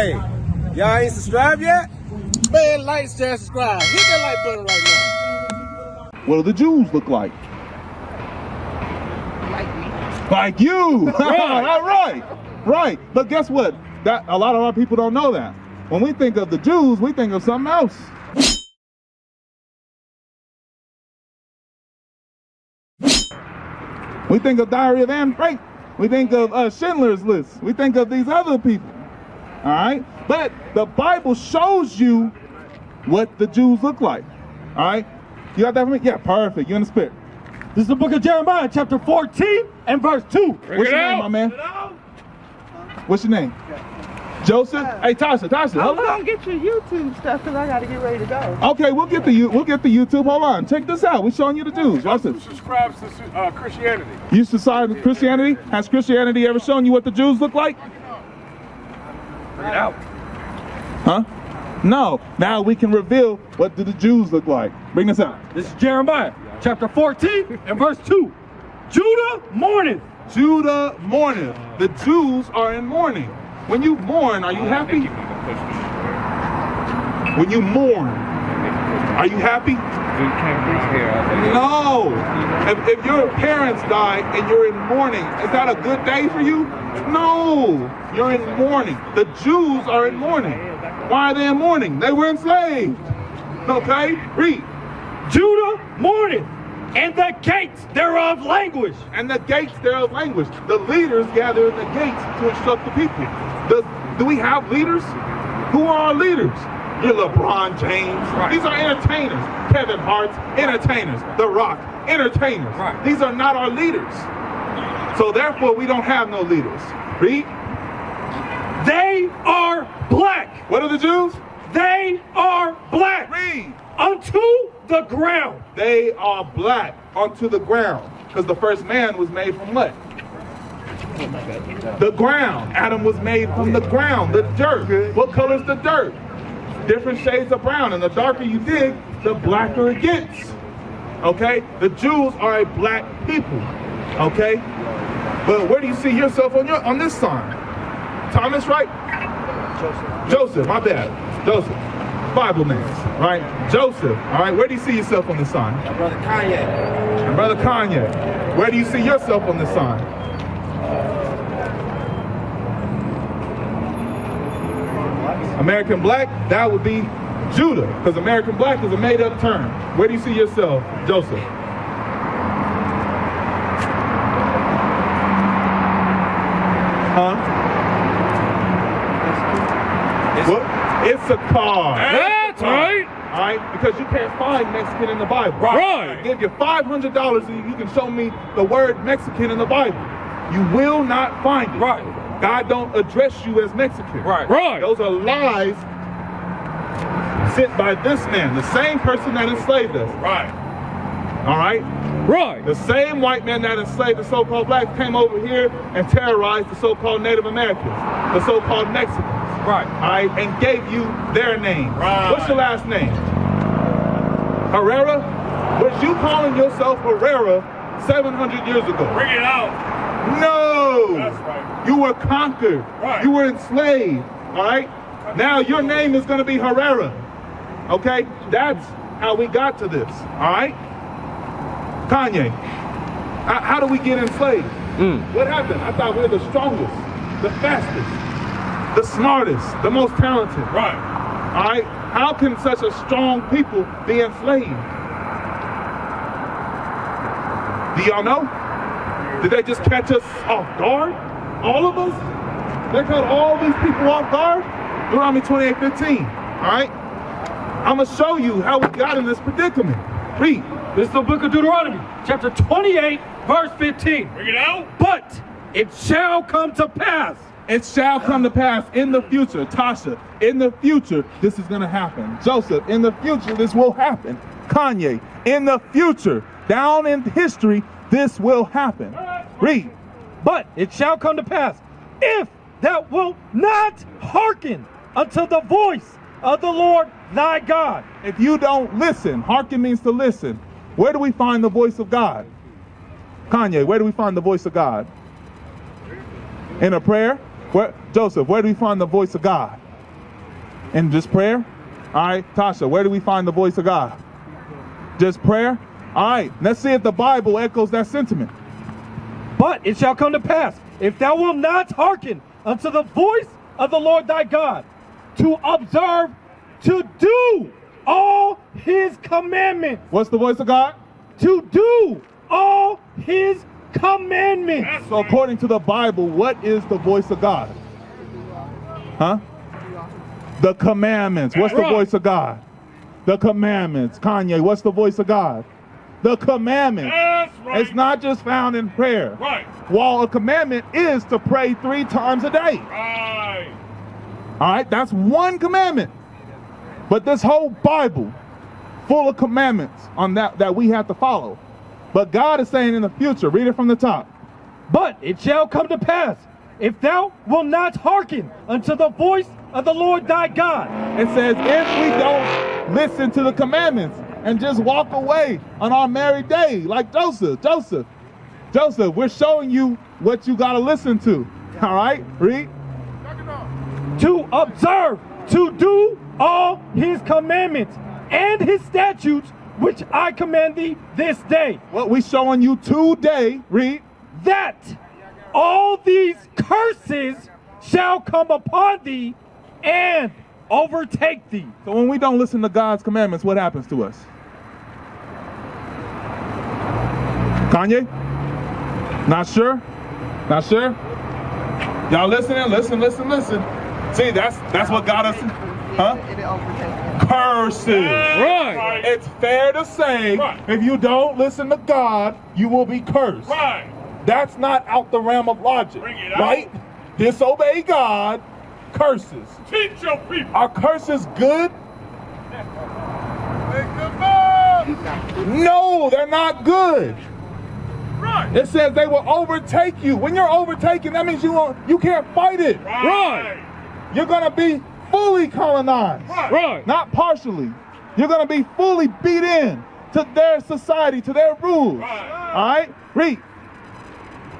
Hey, y'all ain't subscribed yet? Man, like, share, subscribe. Hit that like button right now. What do the Jews look like? Like me. Like you. Right. But guess what? That a lot of our people don't know that. When we think of the Jews, we think of something else. We think of Diary of Anne Frank. We think of Schindler's List. We think of these other people. All right? But the Bible shows you what the Jews look like. All right? You got that for me? Yeah, perfect. You're in the spirit. This is the book of Jeremiah, chapter 14 and verse 2. What's your name, my man? What's your name? Joseph? Hey, Tasha, I'm gonna get your YouTube stuff because I gotta get ready to go. Okay, we'll get the YouTube. Hold on, check this out. We're showing you the Jews. Watch this. Who subscribes to Christianity? You subscribe to Christianity? Has Christianity ever shown you what the Jews look like? Bring it out. Huh? No. Now we can reveal what do the Jews look like. Bring this out. This is Jeremiah, chapter 14 and verse 2. Judah mourneth. Judah mourneth. The Jews are in mourning. When you mourn, are you happy? When you mourn, are you happy? No. If your parents die and you're in mourning, is that a good day for you? No. You're in mourning. The Jews are in mourning. Why are they in mourning? They were enslaved. Okay? Read. Judah mourneth, and the gates thereof languish. And the gates thereof languish. The leaders gather in the gates to instruct the people. Do we have leaders? Who are our leaders? Your LeBron James. Right. These are entertainers. Kevin Hart's entertainers. The Rock, entertainers. Right. These are not our leaders. So therefore, we don't have no leaders. Read. They are black. What are the Jews? They are black. Read. Unto the ground. They are black onto the ground. Because the first man was made from what? The ground. Adam was made from the ground, the dirt. What color is the dirt? Different shades of brown. And the darker you dig, the blacker it gets. Okay? The Jews are a black people. Okay? But where do you see yourself on this sign? Thomas, right? Joseph, my bad. Joseph. Bible names, right? Joseph, all right? Where do you see yourself on the sign? My brother Kanye. My brother Kanye. Where do you see yourself on the sign? American black, that would be Judah, because American black is a made-up term. Where do you see yourself, Joseph? Huh? What? It's a car. That's right. All right? Because you can't find Mexican in the Bible. Right. I give you $500 and you can show me the word Mexican in the Bible. You will not find it. Right. God don't address you as Mexican. Right. Those are lies sent by this man, the same person that enslaved us. Right. All right? Right. The same white man that enslaved the so-called blacks came over here and terrorized the so-called Native Americans, the so-called Mexicans. Right. All right, and gave you their name. Right. What's your last name? Herrera? Was you calling yourself Herrera 700 years ago? Bring it out. No. That's right. You were conquered. Right. You were enslaved. All right? Now your name is going to be Herrera. Okay? That's how we got to this. All right? Kanye, how do we get enslaved? What happened? I thought we were the strongest, the fastest, the smartest, the most talented. Right. All right? How can such a strong people be enslaved? Do y'all know? Did they just catch us off guard? All of us? They caught all these people off guard? Deuteronomy 28:15. All right? I'm going to show you how we got in this predicament. Read. This is the book of Deuteronomy, chapter 28, verse 15. Bring it out. But it shall come to pass. It shall come to pass in the future. Tasha, in the future, this is going to happen. Joseph, in the future, this will happen. Kanye, in the future, down in history, this will happen. Read. But it shall come to pass, if thou wilt not hearken unto the voice of the Lord thy God. If you don't listen, hearken means to listen. Where do we find the voice of God? Kanye, where do we find the voice of God? In a prayer? Joseph, where do we find the voice of God? And just prayer? All right, Tasha, where do we find the voice of God? Just prayer? All right, let's see if the Bible echoes that sentiment. But it shall come to pass, if thou wilt not hearken unto the voice of the Lord thy God, to observe, to do all his commandments. What's the voice of God? To do all his commandments. So according to the Bible, what is the voice of God? Huh? The commandments. What's the voice of God? The commandments. Kanye, what's the voice of God? The commandments. That's right. It's not just found in prayer. Right. While a commandment is to pray 3 times a day. Right. All right, that's one commandment. But this whole Bible, full of commandments on that we have to follow. But God is saying in the future, read it from the top. But it shall come to pass, if thou wilt not hearken unto the voice of the Lord thy God. It says, if we don't listen to the commandments and just walk away on our merry day, like Joseph, we're showing you what you got to listen to. All right, read. To observe, to do all his commandments and his statutes, which I command thee this day. What we showing you today, read. That all these curses shall come upon thee and overtake thee. So when we don't listen to God's commandments, what happens to us? Kanye? Not sure? Not sure? Y'all listening? Listen. See, that's what got us. Huh? Curses. Right. It's fair to say, if you don't listen to God, you will be cursed. Right. That's not out the realm of logic. Bring it out. Right? Disobey God, curses. Teach your people. Are curses good? Make them up. No, they're not good. Right. It says they will overtake you. When you're overtaken, that means you can't fight it. Right. You're gonna be fully colonized. Right. Not partially. You're gonna be fully beat in to their society, to their rules. Right. All right? Read.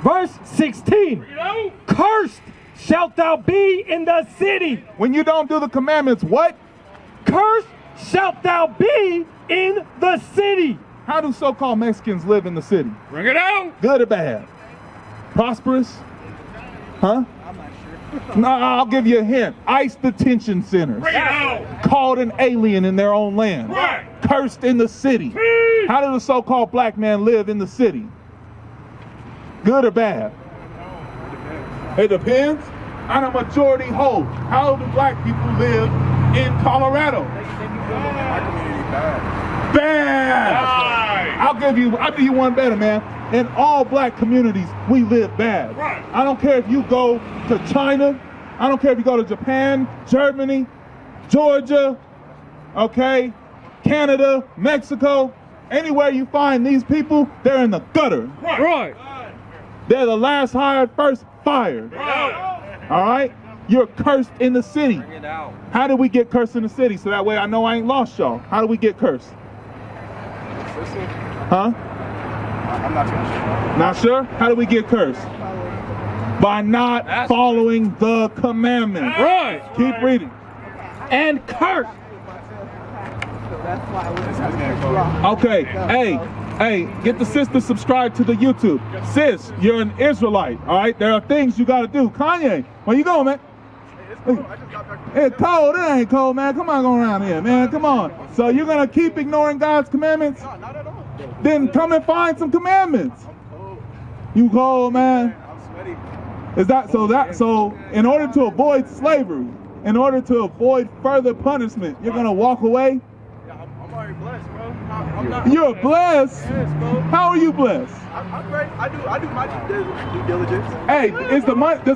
Verse 16. You know? Cursed shalt thou be in the city. When you don't do the commandments, what? Cursed shalt thou be in the city. How do so-called Mexicans live in the city? Bring it out. Good or bad? Prosperous? Huh? I'm not sure. No, I'll give you a hint. ICE detention centers. Bring it out. Called an alien in their own land. Right. Cursed in the city. How do the so-called black man live in the city? Good or bad? It depends. On a majority whole. How do black people live in Colorado? Bad. Right. I'll give you one better, man. In all black communities, we live bad. Right. I don't care if you go to China. I don't care if you go to Japan, Germany, Georgia, okay, Canada, Mexico. Anywhere you find these people, they're in the gutter. Right. They're the last hired, first fired. Right. All right? You're cursed in the city. Bring it out. How did we get cursed in the city? So that way I know I ain't lost y'all. How do we get cursed? Huh? I'm not sure. Not sure? How do we get cursed? By not following the commandments. Right. Keep reading. And cursed. So that's why we're Okay. Hey, get the sis to subscribe to the YouTube. Sis, you're an Israelite, all right? There are things you got to do. Kanye, where you going, man? It's cold. It ain't cold, man. Come on, go around here, man. Come on. So you're going to keep ignoring God's commandments? No, not at all. Then come and find some commandments. I'm cold. You cold, man? I'm sweaty. Is that so in order to avoid slavery, in order to avoid further punishment, you're going to walk away? Yeah, I'm already blessed, bro. I'm not. You're blessed? Yes, bro. How are you blessed? I'm great. I do my due diligence. Hey, does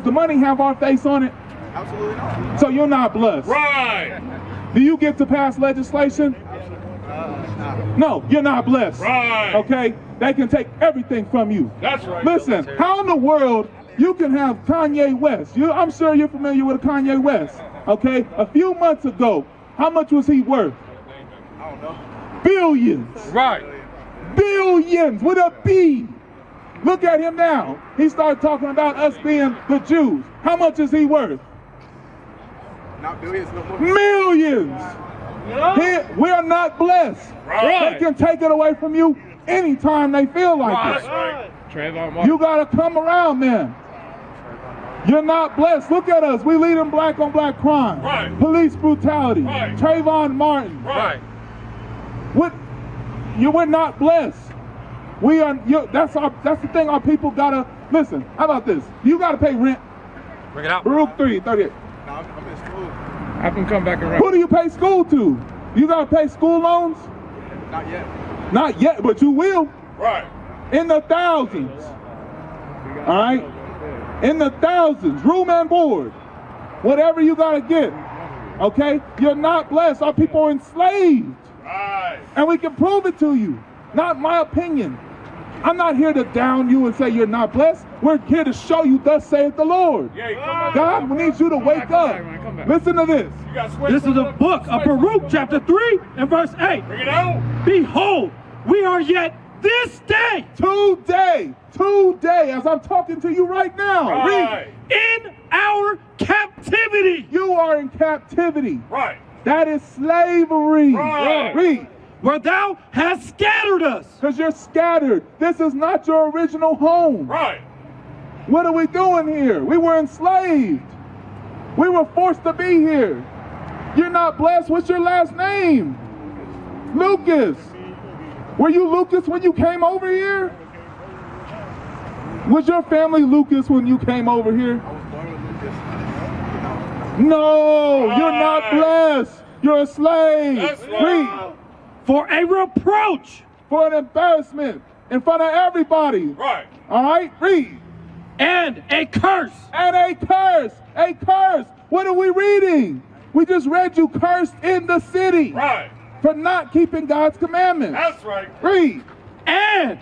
the money have our face on it? Absolutely not. So you're not blessed. Right. Do you get to pass legislation? No, you're not blessed. Right. Okay? They can take everything from you. That's right. Listen, how in the world you can have Kanye West? I'm sure you're familiar with Kanye West. Okay? A few months ago, how much was he worth? I don't know. Billions. Right. Billions with a B. Look at him now. He started talking about us being the Jews. How much is he worth? Not billions, no more. Millions. We are not blessed. Right. They can take it away from you anytime they feel like it. Right. You gotta come around, man. You're not blessed. Look at us. We leading black on black crime. Right. Police brutality. Right. Trayvon Martin. Right. We're not blessed. We are. That's the thing. Our people gotta listen. How about this? You gotta pay rent. Bring it out. Baruch 3:38. No, I'm in school. I can come back around. Who do you pay school to? You gotta pay school loans? Not yet. Not yet, but you will. Right. In the thousands. All right? In the thousands. Room and board. Whatever you gotta get. Okay? You're not blessed. Our people are enslaved. Right. And we can prove it to you. Not my opinion. I'm not here to down you and say you're not blessed. We're here to show you, thus saith the Lord. God, we need you to wake up. Listen to this. This is a book of Baruch chapter 3 and verse 8. Bring it out. Behold, we are yet this day. Today, as I'm talking to you right now. Right. In our captivity. You are in captivity. Right. That is slavery. Right. Read. Where thou hast scattered us. Because you're scattered. This is not your original home. Right. What are we doing here? We were enslaved. We were forced to be here. You're not blessed. What's your last name? Lucas. Were you Lucas when you came over here? Was your family Lucas when you came over here? I was born with Lucas. No, you're not blessed. You're a slave. That's right. Read. For a reproach. For an embarrassment in front of everybody. Right. All right, read. And a curse. And a curse. A curse. What are we reading? We just read you cursed in the city. Right. For not keeping God's commandments. That's right. Read. And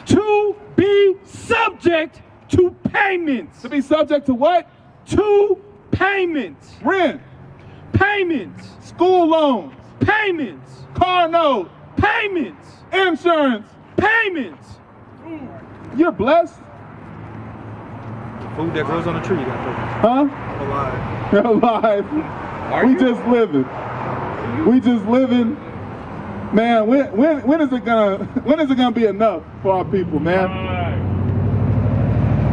to be subject to payments. To be subject to what? To payments. Rent. Payments. School loans. Payments. Car note. Payments. Insurance. Payments. You're blessed. Food that grows on a tree. You gotta Huh? I'm alive. You're alive. We just living. We just living. Man, when is it gonna be enough for our people, man?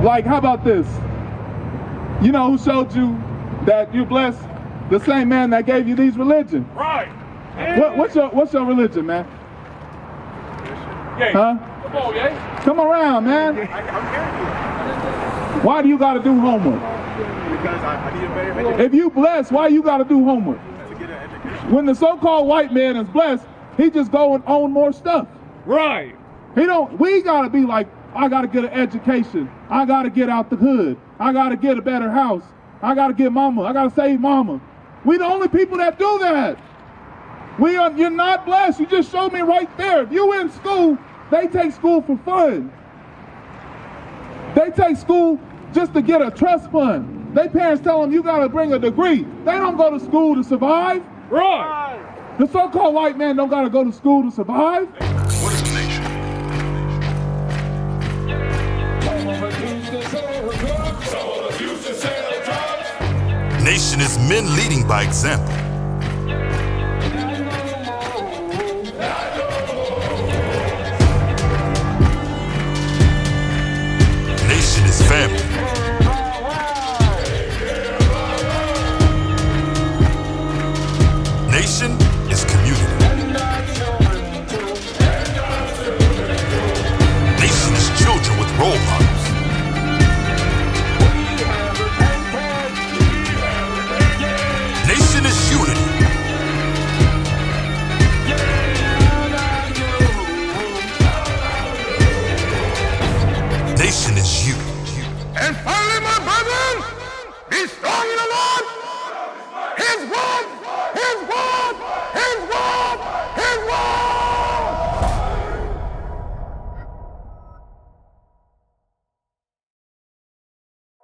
Like, how about this? You know who showed you that you're blessed? The same man that gave you these religions. Right. What's your religion, man? Yay. Huh? Come on, yay. Come around, man. I'm carrying Why do you gotta do homework? you because I need a better education If you blessed, why you gotta do homework? to get an education. When the so-called white man is blessed, he just go and own more stuff. Right. We gotta be like, I gotta get an education. I gotta get out the hood. I gotta get a better house. I gotta get mama. I gotta save mama. We the only people that do that. You're not blessed. You just showed me right there. If you in school, they take school for fun. They take school just to get a trust fund. Their parents tell them you gotta bring a degree. They don't go to school to survive. Right. The so-called white man don't gotta go to school to survive. What is a nation? Nation is men leading by example.